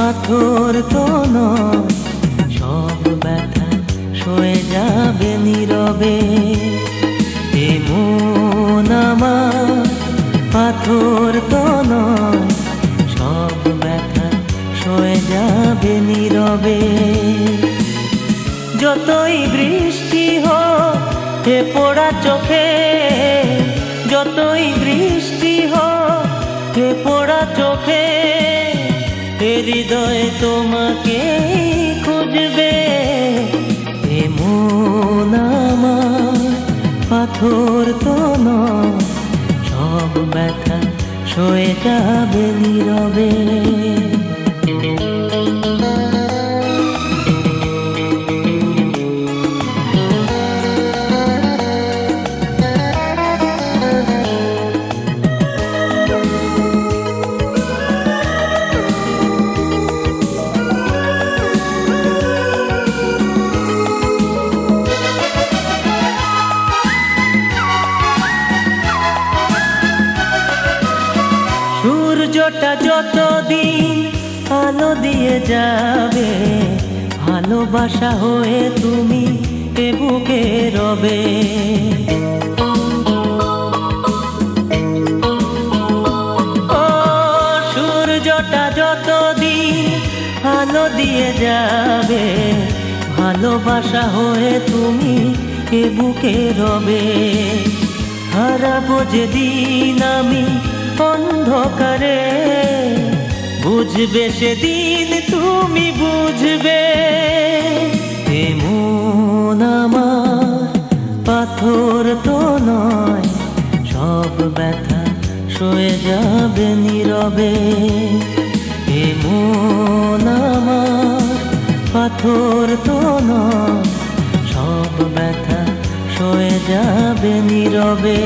পাথর তো নয়, সব ব্যথা সয়ে যাবে নীরবে। এ মন আমার পাথর তো নয়, সব ব্যথা সয়ে যাবে নীরবে। যতই বৃষ্টি হোক এ পোড়া চোখে, যতই বৃষ্টি হোক এ পোড়া চোখে, এ হৃদয় তোমাকে খুঁজবে। এ মন আমার পাথর তো নয়, সব ব্যথা সয়ে যাবে নীরবে। সূর্যটা যতদিন আলো দিয়ে যাবে, ভালোবাসা হয়ে তুমি এ বুকে রবে। ও সূর্যটা যতদিন আলো দিয়ে যাবে, ভালোবাসা হয়ে তুমি এ বুকে রবে। হারাবো যেদিন আমি অন্ধকারে, বুঝবে সেদিন তুমি বুঝবে। এ মন আমার পাথর তো নয়, সব ব্যথা সয়ে যাবে নীরবে। এ মন আমার পাথর তো নয়, সব ব্যথা সয়ে যাবে নীরবে।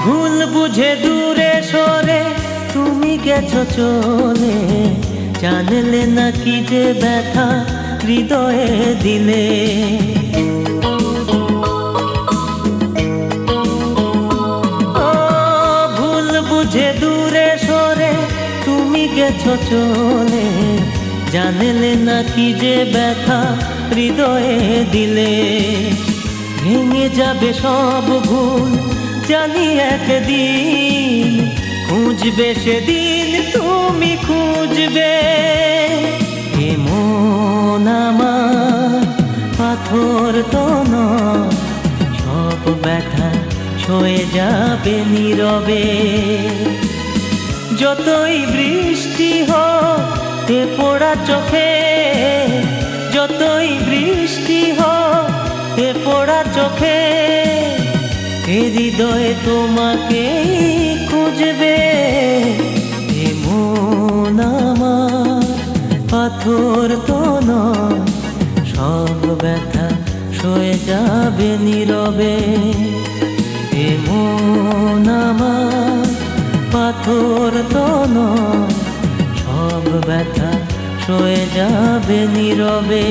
ভুল বুঝে দূরে সরে তুমি গেছো চলে, জানলে না কি যে ব্যথা হৃদয়ে দিলে। ও ভুল বুঝে দূরে সরে তুমি গেছো চলে, জানলে না কি যে ব্যথা হৃদয়ে দিলে। ভেঙে যাবে সব ভুল জানি একদিন, খুঁজবে সেদিন তুমি খুঁজবে। এ মন আমার পাথর তো নয়, সব ব্যথা সয়ে যাবে নীরবে। যতই বৃষ্টি হোক এ পোড়া চোখে, যতই বৃষ্টি হোক এ পোড়া চোখে, এ হৃদয় তোমাকে খুঁজবে। এ মন আমার পাথর তো নয়, সব ব্যথা সয়ে যাবে নীরবে। এ মন আমার পাথর তো নয়, সব ব্যথা সয়ে যাবে নীরবে।